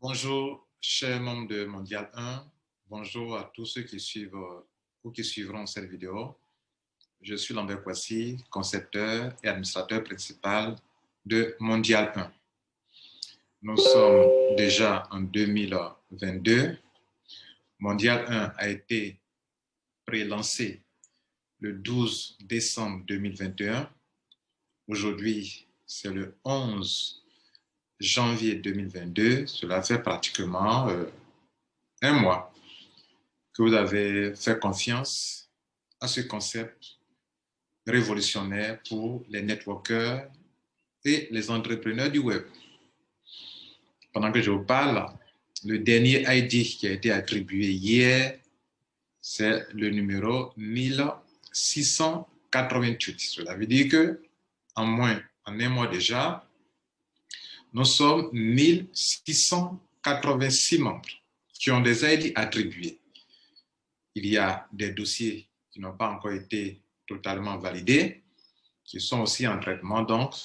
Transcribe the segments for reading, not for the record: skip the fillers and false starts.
Bonjour, chers membres de Mondial 1. Bonjour à tous ceux qui suivent ou qui suivront cette vidéo. Je suis Lambert Kwasi, concepteur et administrateur principal de Mondial 1. Nous sommes déjà en 2022. Mondial 1 a été pré-lancé le 12 décembre 2021. Aujourd'hui, c'est le 11 janvier 2022, cela fait pratiquement un mois que vous avez fait confiance à ce concept révolutionnaire pour les networkers et les entrepreneurs du web. Pendant que je vous parle, le dernier ID qui a été attribué hier, c'est le numéro 1688. Cela veut dire que en un mois déjà, nous sommes 1686 membres qui ont des ID attribués. Il y a des dossiers qui n'ont pas encore été totalement validés, qui sont aussi en traitement. Donc,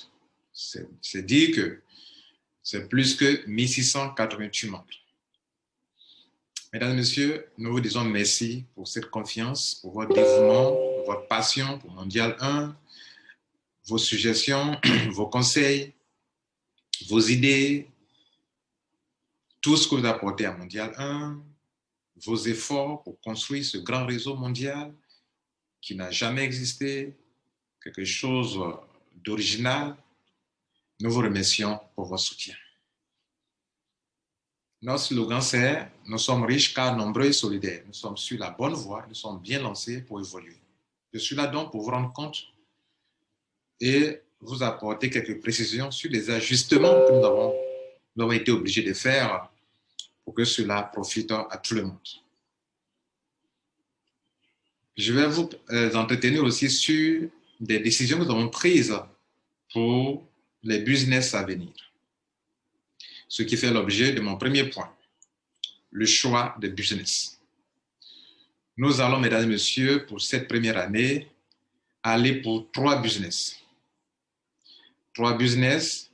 c'est dire que c'est plus que 1688 membres. Mesdames et messieurs, nous vous disons merci pour cette confiance, pour votre dévouement, pour votre passion pour Mondial 1, vos suggestions, vos conseils, vos idées, tout ce que vous apportez à Mondial 1, vos efforts pour construire ce grand réseau mondial qui n'a jamais existé, quelque chose d'original. Nous vous remercions pour votre soutien. Notre slogan, c'est « Nous sommes riches car nombreux et solidaires. Nous sommes sur la bonne voie, nous sommes bien lancés pour évoluer. » Je suis là donc pour vous rendre compte et vous apporter quelques précisions sur les ajustements que nous avons été obligés de faire pour que cela profite à tout le monde. Je vais vous entretenir aussi sur des décisions que nous avons prises pour les business à venir. Ce qui fait l'objet de mon premier point, le choix de business. Nous allons, mesdames et messieurs, pour cette première année, aller pour 3 business. 3 business,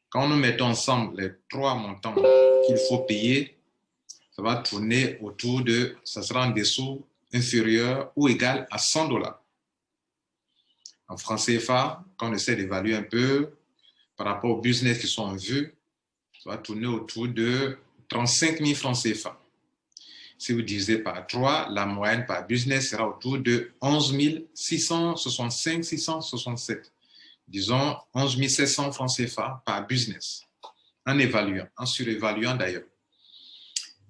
quand nous mettons ensemble les 3 montants qu'il faut payer, ça va tourner autour de, ça sera en dessous, inférieur ou égal à 100 $. En francs CFA, quand on essaie d'évaluer un peu par rapport aux business qui sont en vue, ça va tourner autour de 35 000 francs CFA. Si vous divisez par 3, la moyenne par business sera autour de 11 665, 667. Disons 11 700 francs CFA par business, en évaluant, en surévaluant d'ailleurs.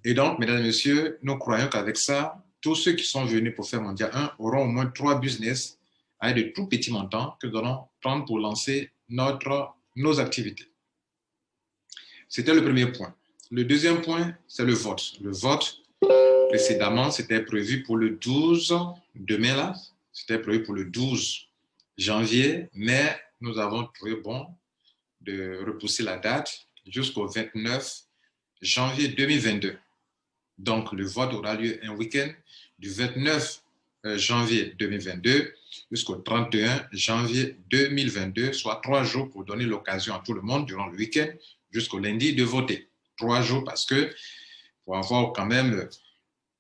Et donc, mesdames et messieurs, nous croyons qu'avec ça, tous ceux qui sont venus pour faire Mondial 1 auront au moins 3 business avec de tout petits montants que nous allons prendre pour lancer nos activités. C'était le premier point. Le deuxième point, c'est le vote. Le vote, précédemment, c'était prévu pour le 12, demain là, c'était prévu pour le 12 janvier, mais nous avons trouvé bon de repousser la date jusqu'au 29 janvier 2022. Donc, le vote aura lieu un week-end du 29 janvier 2022 jusqu'au 31 janvier 2022, soit 3 jours pour donner l'occasion à tout le monde durant le week-end jusqu'au lundi de voter. 3 jours parce que pour avoir quand même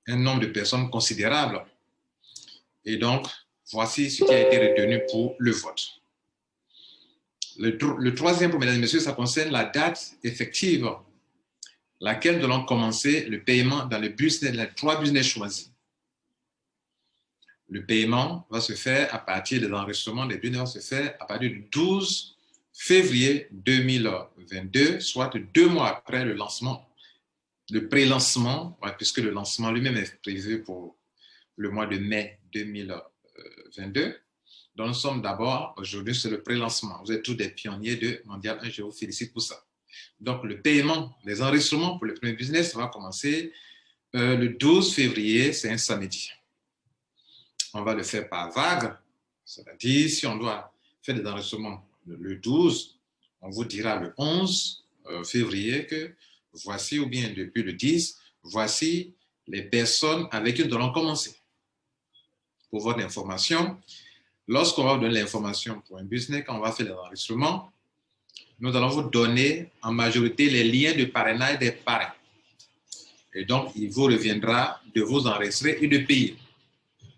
un nombre de personnes considérable. Et donc, voici ce qui a été retenu pour le vote. Le troisième point, mesdames et messieurs, ça concerne la date effective, laquelle nous allons commencer le paiement dans les 3 business choisis. Le paiement va se faire à partir des enregistrements des business, va se faire à partir du 12 février 2022, soit 2 mois après le lancement, le pré-lancement, puisque le lancement lui-même est prévu pour le mois de mai 2022. Donc, nous sommes d'abord, aujourd'hui, c'est le pré-lancement. Vous êtes tous des pionniers de Mondial 1, je vous félicite pour ça. Donc, le paiement, les enregistrements pour le premier business va commencer le 12 février, c'est un samedi. On va le faire par vague, c'est-à-dire si on doit faire des enregistrements le 12, on vous dira le 11 février que voici, ou bien depuis le 10, voici les personnes avec qui nous allons commencer. Pour votre information, lorsqu'on va vous donner l'information pour un business, quand on va faire les enregistrements, nous allons vous donner en majorité les liens de parrainage des parrains. Et donc, il vous reviendra de vous enregistrer et de payer.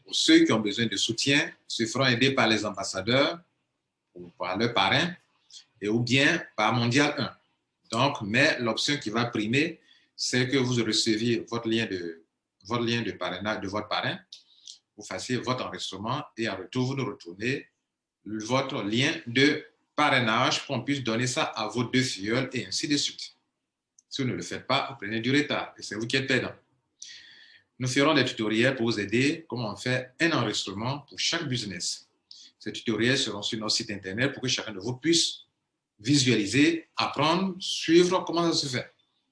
Pour ceux qui ont besoin de soutien, se feront aider par les ambassadeurs ou par leurs parrains et ou bien par Mondial 1. Donc, mais l'option qui va primer, c'est que vous receviez votre lien de parrainage de votre parrain, vous fassiez votre enregistrement et en retour, vous nous retournez votre lien de parrainage pour qu'on puisse donner ça à vos 2 filleuls et ainsi de suite. Si vous ne le faites pas, vous prenez du retard et c'est vous qui êtes perdant. Nous ferons des tutoriels pour vous aider comment on fait un enregistrement pour chaque business. Ces tutoriels seront sur notre site internet pour que chacun de vous puisse visualiser, apprendre, suivre comment ça se fait.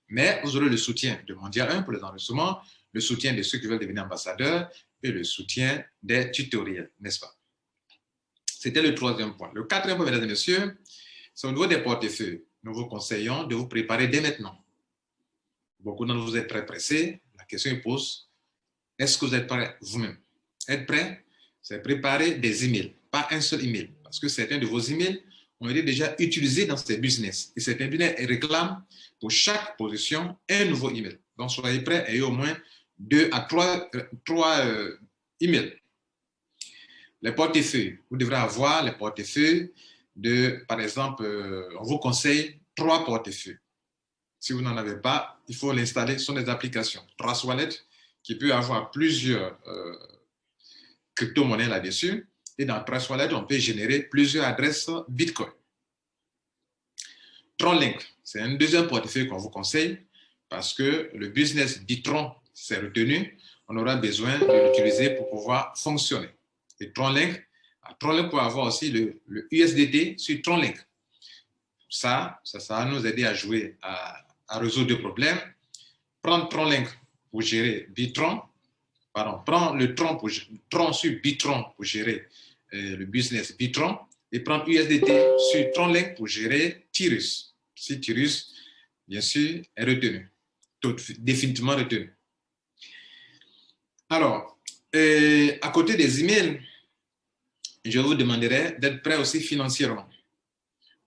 Mais vous aurez le soutien de Mondial 1 pour les enregistrements, le soutien de ceux qui veulent devenir ambassadeurs et le soutien des tutoriels, n'est-ce pas? C'était le 3e point. Le 4e point, mesdames et messieurs, c'est au niveau des portefeuilles. Nous vous conseillons de vous préparer dès maintenant. Beaucoup d'entre vous êtes très pressés. La question est posée, est-ce que vous êtes prêt vous-même? Être prêt, c'est préparer des emails, pas un seul email. Parce que certains de vos emails ont été déjà utilisés dans ces business. Et certains business réclament pour chaque position un nouveau email. Donc, soyez prêts et ayez au moins 2 à 3 emails. Les portefeuilles, vous devrez avoir les portefeuilles de, par exemple, on vous conseille 3 portefeuilles. Si vous n'en avez pas, il faut l'installer sur des applications. Trust Wallet, qui peut avoir plusieurs crypto-monnaies là-dessus. Et dans Trust Wallet, on peut générer plusieurs adresses Bitcoin. TronLink, c'est un 2e portefeuille qu'on vous conseille parce que le business Bitron s'est retenu. On aura besoin de l'utiliser pour pouvoir fonctionner. Et TronLink peut avoir aussi le USDT sur TronLink. Ça va nous aider à jouer, à résoudre des problèmes. Prendre TronLink pour gérer Bitron, prendre le Tron sur Bitron pour gérer le business Bitron et prendre USDT sur TronLink pour gérer Tirus. Si Tirus, bien sûr, est retenu, définitivement retenu. Alors, à côté des emails, je vous demanderai d'être prêt aussi financièrement.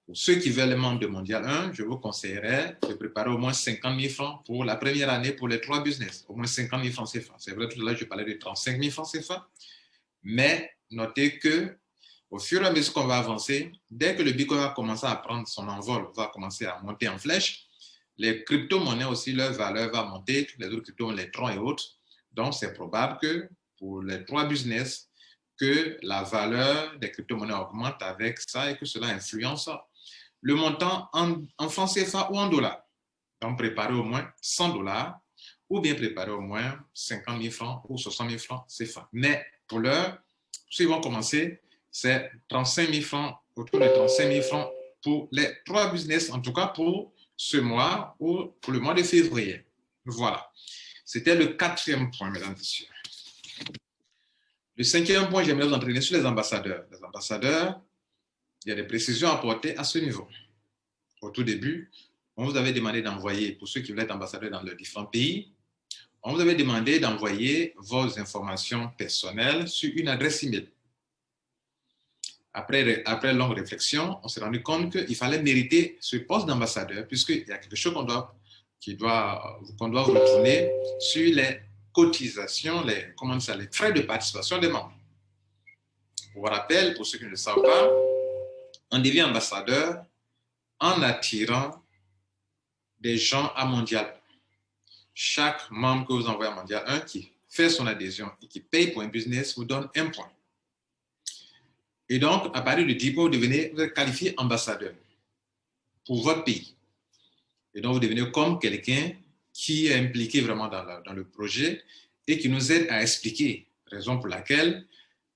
Pour ceux qui veulent les membres de Mondial 1, je vous conseillerais de préparer au moins 50 000 francs pour la première année pour les 3 business. Au moins 50 000 francs CFA. C'est vrai, tout à l'heure, je parlais de 35 000 francs CFA. Mais notez que au fur et à mesure qu'on va avancer, dès que le Bitcoin va commencer à prendre son envol, va commencer à monter en flèche, les crypto-monnaies aussi, leur valeur va monter, les autres crypto-monnaies, les troncs et autres. Donc, c'est probable que pour les 3 business, que la valeur des crypto-monnaies augmente avec ça et que cela influence le montant en francs CFA ou en dollars. Donc, préparer au moins 100 $ ou bien préparer au moins 50 000 francs ou 60 000 francs CFA. Mais pour l'heure, ceux qui vont commencer, c'est 35 000 francs, autour de 35 000 francs pour les 3 business, en tout cas pour ce mois ou pour le mois de février. Voilà. C'était le 4e point, mesdames et messieurs. Le 5e point, j'aimerais vous entraîner sur les ambassadeurs. Les ambassadeurs, il y a des précisions à apporter à ce niveau. Au tout début, on vous avait demandé d'envoyer, pour ceux qui veulent être ambassadeurs dans les différents pays, on vous avait demandé d'envoyer vos informations personnelles sur une adresse email. Après longue réflexion, on s'est rendu compte qu'il fallait mériter ce poste d'ambassadeur puisqu'il y a quelque chose qu'on doit vous retourner sur les cotisations, les frais de participation des membres. Pour vous rappelle, pour ceux qui ne le savent pas, on devient ambassadeur en attirant des gens à Mondial 1. Chaque membre que vous envoyez à Mondial 1 qui fait son adhésion et qui paye pour un business vous donne 1 point. Et donc, à partir de 10 points, vous êtes qualifié ambassadeur pour votre pays. Et donc, vous devenez comme quelqu'un qui est impliqué vraiment dans le projet et qui nous aide à expliquer, raison pour laquelle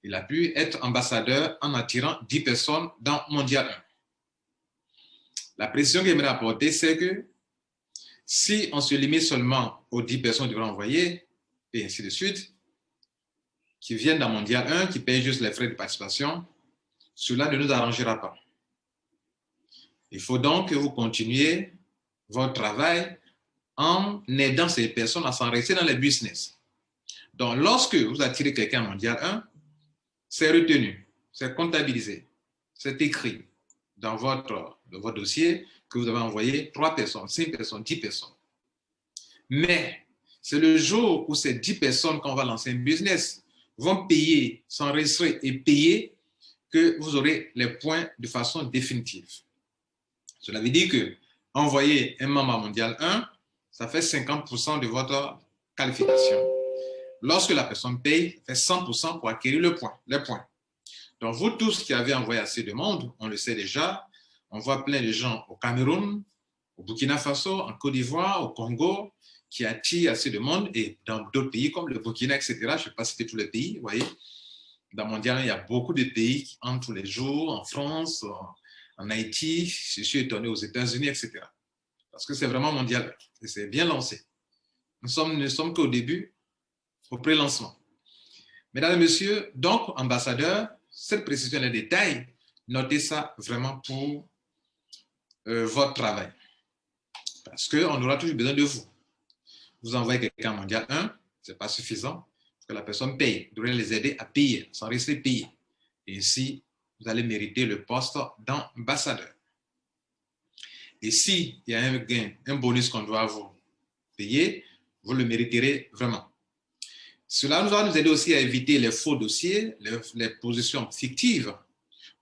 il a pu être ambassadeur en attirant 10 personnes dans Mondial 1. La précision que j'aimerais apporter, c'est que si on se limite seulement aux 10 personnes que vous devez envoyer, et ainsi de suite, qui viennent dans Mondial 1, qui payent juste les frais de participation, cela ne nous arrangera pas. Il faut donc que vous continuiez votre travail en aidant ces personnes à s'enregistrer dans les business. Donc, lorsque vous attirez quelqu'un à Mondial 1, c'est retenu, c'est comptabilisé, c'est écrit dans votre dossier que vous avez envoyé 3 personnes, 5 personnes, 10 personnes. Mais C'est le jour où ces 10 personnes qu'on va lancer un business vont payer, s'enregistrer et payer que vous aurez les points de façon définitive. Cela veut dire que envoyer un membre mondial 1, ça fait 50% de votre qualification. Lorsque la personne paye, ça fait 100% pour acquérir les points. Donc, vous tous qui avez envoyé assez de monde, on le sait déjà, on voit plein de gens au Cameroun, au Burkina Faso, en Côte d'Ivoire, au Congo, qui attirent assez de monde, et dans d'autres pays comme le Burkina, etc. Je ne vais pas citer tous les pays, vous voyez. Dans Mondial, il y a beaucoup de pays qui entrent tous les jours, en France, en Haïti, je suis étonné aux États-Unis, etc. Parce que c'est vraiment mondial, et c'est bien lancé. Nous ne sommes qu'au début, au pré-lancement. Mesdames et messieurs, donc, ambassadeurs, cette précision des détails, notez ça vraiment pour votre travail. Parce qu'on aura toujours besoin de vous. Vous envoyez quelqu'un en mondial 1, ce n'est pas suffisant, parce que la personne paye. Vous devrez les aider à payer, sans rester payé. Et ainsi, vous allez mériter le poste d'ambassadeur. Et s'il y a un gain, un bonus qu'on doit vous payer, vous le mériterez vraiment. Cela va nous aider aussi à éviter les faux dossiers, les positions fictives,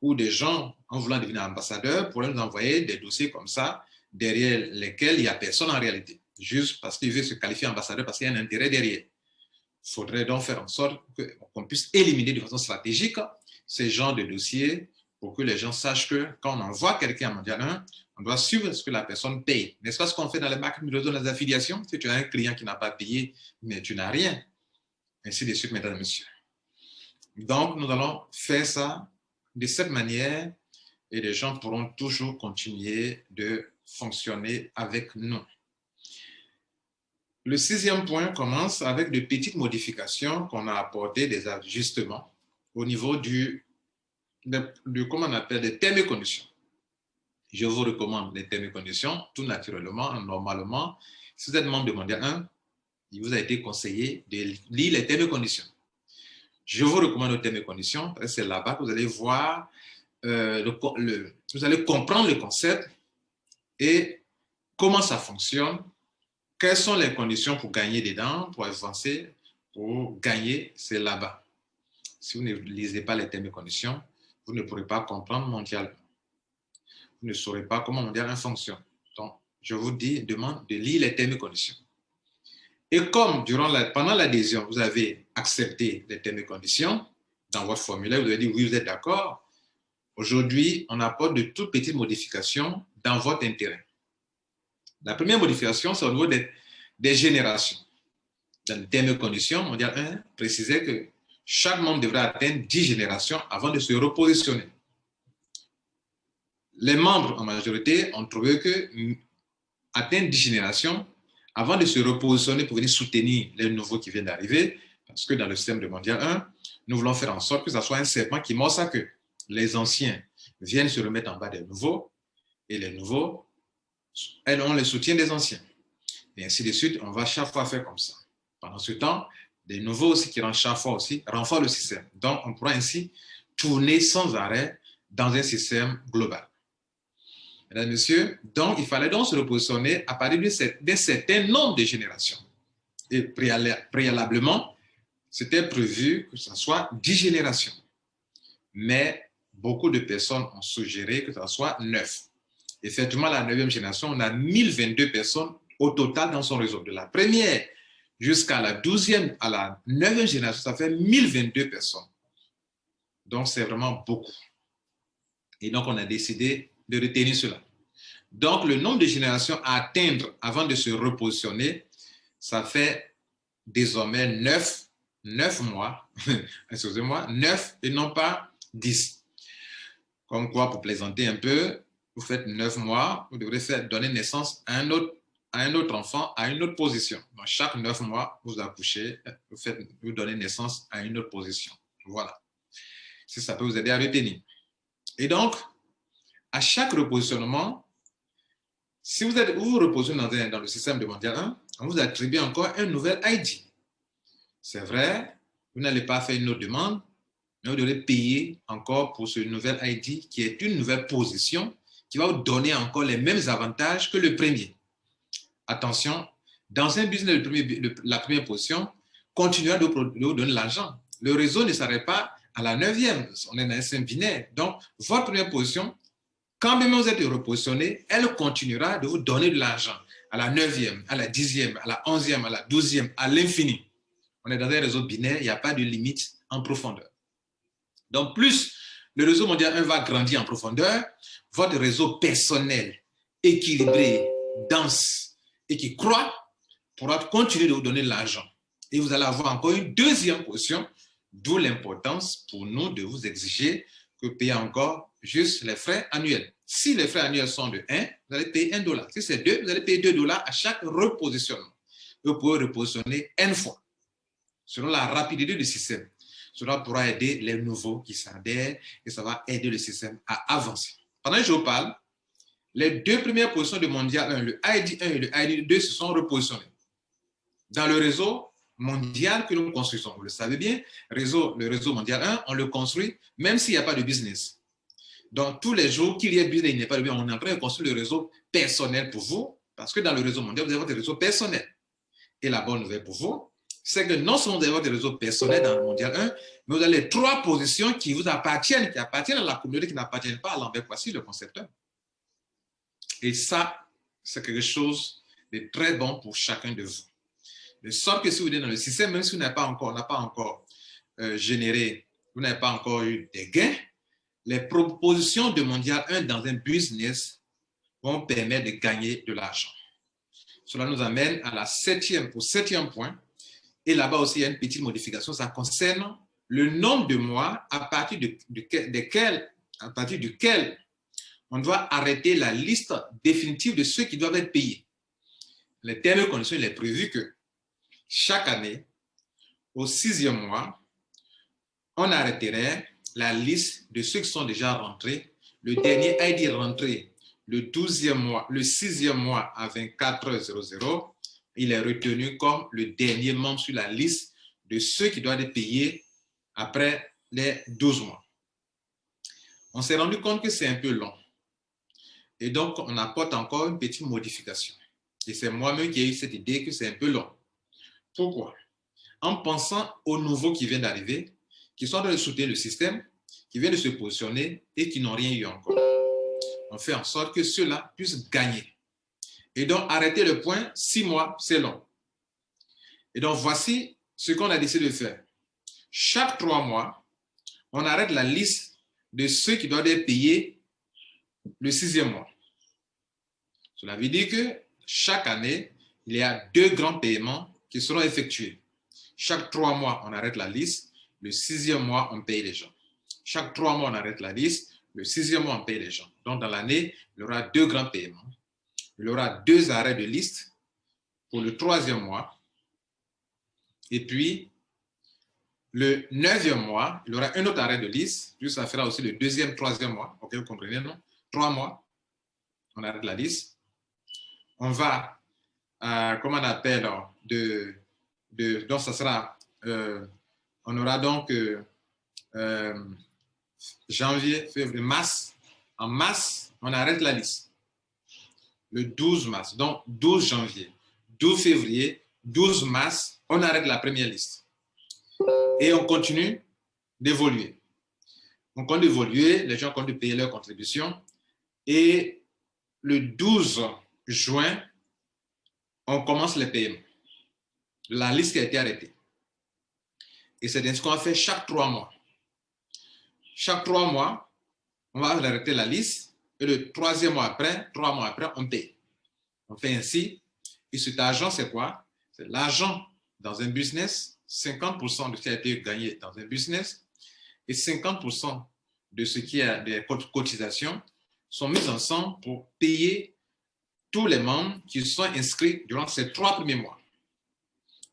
où des gens, en voulant devenir ambassadeurs, pourraient nous envoyer des dossiers comme ça, derrière lesquels il n'y a personne en réalité, juste parce qu'il veut se qualifier ambassadeur parce qu'il y a un intérêt derrière. Il faudrait donc faire en sorte qu'on puisse éliminer de façon stratégique ces genres de dossiers pour que les gens sachent que quand on envoie quelqu'un en mondial 1, on doit suivre ce que la personne paye. N'est-ce pas ce qu'on fait dans les marques de les affiliations? Si tu as un client qui n'a pas payé, mais tu n'as rien. Ainsi de suite, mesdames et messieurs. Donc, nous allons faire ça de cette manière et les gens pourront toujours continuer de fonctionner avec nous. Le 6e point commence avec de petites modifications qu'on a apportées, des ajustements au niveau comment on appelle, des termes et conditions. Je vous recommande les termes et conditions, tout naturellement, normalement. Si vous êtes membre de Mondial 1, il vous a été conseillé de lire les termes et conditions. Je vous recommande les termes et conditions, parce que c'est là-bas que vous allez voir, vous allez comprendre le concept et comment ça fonctionne, quelles sont les conditions pour gagner dedans, pour avancer, pour gagner, c'est là-bas. Si vous ne lisez pas les termes et conditions, vous ne pourrez pas comprendre Mondial. Vous ne saurez pas comment Mondial 1 fonctionne. Donc, je vous demande de lire les termes et conditions. Et comme pendant l'adhésion, vous avez accepté les termes et conditions, dans votre formulaire, vous avez dit oui, vous êtes d'accord. Aujourd'hui, on apporte de toutes petites modifications dans votre intérêt. La première modification, c'est au niveau des générations. Dans les termes et conditions, Mondial 1 précisait que chaque membre devrait atteindre 10 générations avant de se repositionner. Les membres, en majorité, ont trouvé que atteindre 10 générations avant de se repositionner pour venir soutenir les nouveaux qui viennent d'arriver, parce que dans le système de Mondial 1, nous voulons faire en sorte que ce soit un serpent qui mord sa queue. Les anciens viennent se remettre en bas des nouveaux, et les nouveaux, elles ont le soutien des anciens. Et ainsi de suite, on va chaque fois faire comme ça. Pendant ce temps, des nouveaux aussi qui rentrent chaque fois aussi renforcent le système. Donc, on pourra ainsi tourner sans arrêt dans un système global. Mesdames et messieurs, donc il fallait donc se repositionner à partir d'un certain nombre de générations. Et préalablement, c'était prévu que ce soit 10 générations. Mais beaucoup de personnes ont suggéré que ce soit 9. Effectivement, la 9e génération, on a 1022 personnes au total dans son réseau. De la première jusqu'à la 12e, à la 9e génération, ça fait 1022 personnes. Donc, c'est vraiment beaucoup. Et donc, on a décidé de retenir cela. Donc, le nombre de générations à atteindre avant de se repositionner, ça fait désormais 9 mois, excusez-moi, 9 et non pas 10. Comme quoi, pour plaisanter un peu, vous faites 9 mois, vous devrez donner naissance à un autre enfant à une autre position. Donc, chaque 9 mois, vous accouchez, vous donnez naissance à une autre position. Voilà. Si ça peut vous aider à retenir. Et donc, à chaque repositionnement, si vous vous repositionnez dans le système de Mondial 1, on vous attribue encore un nouvel ID. C'est vrai, vous n'allez pas faire une autre demande, mais vous devrez payer encore pour ce nouvel ID qui est une nouvelle position qui va vous donner encore les mêmes avantages que le premier. Attention, Dans un business, la première position continuera de vous donner l'argent. Le réseau ne s'arrête pas à la 9e. On est dans un système binaire. Donc, votre première position, quand même vous êtes repositionné, elle continuera de vous donner de l'argent à la 9e, à la 10e, à la 11e, à la 12e, à l'infini. On est dans un réseau binaire, il n'y a pas de limite en profondeur. Donc, plus le réseau mondial 1 va grandir en profondeur, votre réseau personnel, équilibré, dense et qui croît, pourra continuer de vous donner de l'argent. Et vous allez avoir encore une deuxième position, d'où l'importance pour nous de vous exiger que payer encore juste les frais annuels. Si les frais annuels sont de 1, vous allez payer $1. Si c'est 2, vous allez payer $2 à chaque repositionnement. Vous pouvez repositionner N fois, selon la rapidité du système. Cela pourra aider les nouveaux qui s'adhèrent et ça va aider le système à avancer. Pendant que je vous parle, les deux premières positions de Mondial 1, le ID 1 et le ID 2, se sont repositionnés. Dans le réseau mondial que nous construisons, vous le savez bien, le réseau mondial 1, on le construit même s'il n'y a pas de business. Donc, tous les jours qu'il y ait business, il n'y a pas de business, on est en train de construire le réseau personnel pour vous, parce que dans le réseau mondial, vous avez votre réseau personnel. Et la bonne nouvelle pour vous, c'est que non seulement vous avez votre réseau personnel dans le mondial 1, mais vous avez les 3 positions qui vous appartiennent, qui appartiennent à la communauté, qui n'appartiennent pas à Lambert Poissy, le concepteur. Et ça, c'est quelque chose de très bon pour chacun de vous. De sorte que si vous êtes dans le système, même si vous n'avez pas encore généré, vous n'avez pas encore eu des gains, les propositions de Mondial 1 dans un business vont permettre de gagner de l'argent. Cela nous amène à au septième point. Et là-bas aussi, il y a une petite modification. Ça concerne le nombre de mois à partir duquel on doit arrêter la liste définitive de ceux qui doivent être payés. Les termes et conditions, il est prévu que chaque année, au 6e mois, on arrêterait la liste de ceux qui sont déjà rentrés. Le dernier ID rentré le 12e mois, le 6e mois à 24h00, il est retenu comme le dernier membre sur la liste de ceux qui doivent être payés après les 12 mois. On s'est rendu compte que c'est un peu long. Et donc, on apporte encore une petite modification. Et c'est moi-même qui ai eu cette idée que c'est un peu long. Pourquoi? En pensant aux nouveaux qui viennent d'arriver, qui sont en train de soutenir le système, qui viennent de se positionner et qui n'ont rien eu encore. On fait en sorte que ceux-là puissent gagner. Et donc, arrêter le point, 6 mois, c'est long. Et donc, voici ce qu'on a décidé de faire. Chaque 3 mois, on arrête la liste de ceux qui doivent être payés le 6e mois. Cela veut dire que chaque année, il y a 2 grands paiements qui seront effectués. Chaque 3 mois, on arrête la liste. Le 6e mois, on paye les gens. Chaque 3 mois, on arrête la liste. Le 6e mois, on paye les gens. Donc, dans l'année, il y aura 2 grands paiements. Il y aura 2 arrêts de liste pour le 3e mois. Et puis, le 9e mois, il y aura un autre arrêt de liste. Puis, ça fera aussi le 2e, 3e mois. OK, vous comprenez, non? 3 mois, on arrête la liste. On va, comment on appelle, donc, ça sera, on aura donc janvier, février, mars. En mars, on arrête la liste. Le 12 mars, donc 12 janvier, 12 février, 12 mars, on arrête la première liste. Et on continue d'évoluer. On continue d'évoluer, les gens continuent de payer leurs contributions. Et le 12 juin, on commence les paiements. La liste a été arrêtée. Et c'est ainsi qu'on fait chaque 3 mois. Chaque 3 mois, on va arrêter la liste. Et le 3e mois après, 3 mois après, on paye. On fait ainsi. Et cet argent, c'est quoi? C'est l'argent dans un business, 50% de ce qui a été gagné dans un business et 50% de ce qui a des cotisations sont mis ensemble pour payer tous les membres qui sont inscrits durant ces 3 premiers mois.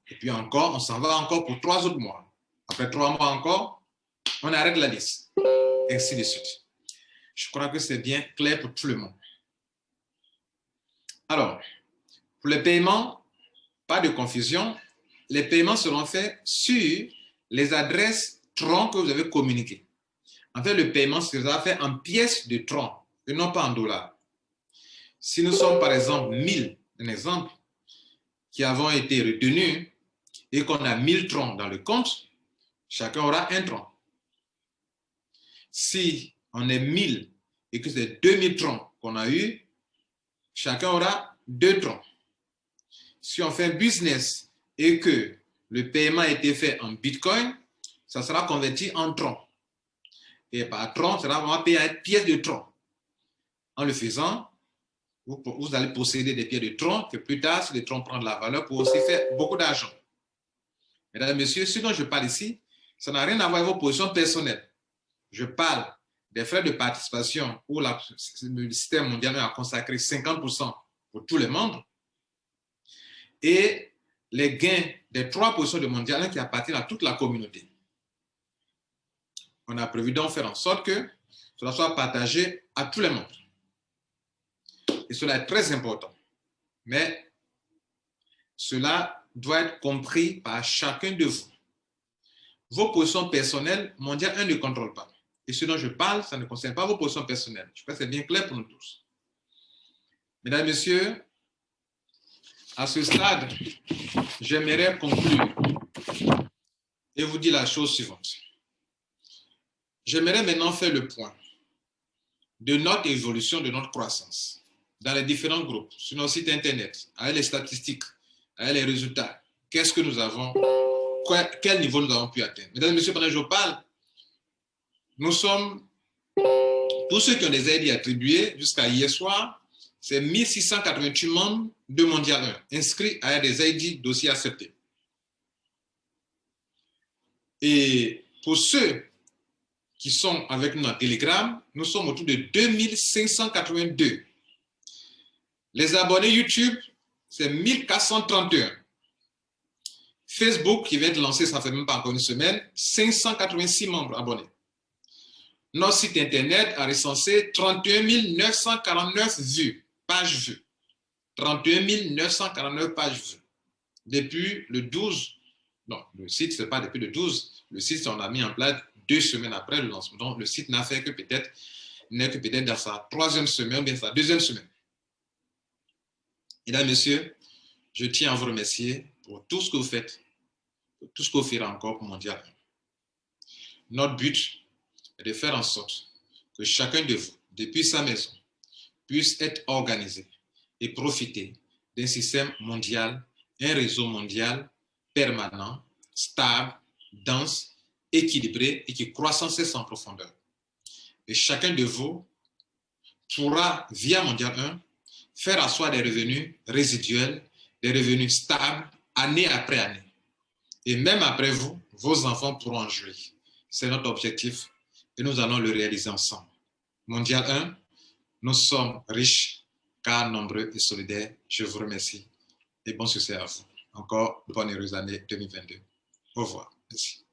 Et puis encore, on s'en va encore pour 3 autres mois. Après 3 mois encore, on arrête la liste. Ainsi de suite. Je crois que c'est bien clair pour tout le monde. Alors, pour les paiements, pas de confusion. Les paiements seront faits sur les adresses troncs que vous avez communiquées. En fait, le paiement sera fait en pièces de tronc et non pas en dollars. Si nous sommes par exemple 1000, un exemple, qui avons été retenus et qu'on a 1000 troncs dans le compte, chacun aura un tronc. Si on est 1000 et que c'est 2000 troncs qu'on a eu, chacun aura 2 troncs. Si on fait un business et que le paiement a été fait en Bitcoin, ça sera converti en troncs. Et par tronc, on va payer à pièce de tronc. En le faisant, vous allez posséder des pièces de tronc que plus tard, si les troncs prennent de la valeur, pour aussi faire beaucoup d'argent. Mesdames et messieurs, ce dont je parle ici, ça n'a rien à voir avec vos positions personnelles. Je parle des frais de participation où le système mondial a consacré 50% pour tous les membres et les gains des 3 positions de mondial qui appartiennent à toute la communauté. On a prévu donc faire en sorte que cela soit partagé à tous les membres. Et cela est très important. Mais cela doit être compris par chacun de vous. Vos positions personnelles, Mondial 1 ne contrôle pas. Et ce dont je parle, ça ne concerne pas vos positions personnelles. Je pense que c'est bien clair pour nous tous. Mesdames et messieurs, à ce stade, j'aimerais conclure et vous dire la chose suivante. J'aimerais maintenant faire le point de notre évolution, de notre croissance dans les différents groupes, sur nos sites internet, avec les statistiques, avec les résultats. Qu'est-ce que nous avons, quel niveau nous avons pu atteindre. Mesdames et messieurs, pendant que je parle, nous sommes, tous ceux qui ont des aides attribuées jusqu'à hier soir, c'est 1688 membres de Mondial 1 inscrits à des ID dossiers acceptés. Et pour ceux qui sont avec nous en Telegram, nous sommes autour de 2582. Les abonnés YouTube, c'est 1431. Facebook, qui vient de lancer, ça fait même pas encore une semaine, 586 membres abonnés. Notre site internet a recensé 31 949 vues, pages vues. 31 949 pages vues. Depuis le 12, non, le site, ce n'est pas depuis le 12, le site, on a mis en place 2 semaines après le lancement. Donc, le site n'a fait que peut-être, n'est que peut-être dans sa 3e semaine ou bien sa 2e semaine. Mesdames, messieurs, je tiens à vous remercier pour tout ce que vous faites, pour tout ce que vous ferez encore pour Mondial 1. Notre but est de faire en sorte que chacun de vous, depuis sa maison, puisse être organisé et profiter d'un système mondial, un réseau mondial permanent, stable, dense, équilibré et qui croît sans cesse en profondeur. Et chacun de vous pourra, via Mondial 1, faire asseoir des revenus résiduels, des revenus stables, année après année. Et même après vous, vos enfants pourront en jouir. C'est notre objectif et nous allons le réaliser ensemble. Mondial 1, nous sommes riches, car nombreux et solidaires. Je vous remercie et bon succès à vous. Encore bonne heureuse année 2022. Au revoir. Merci.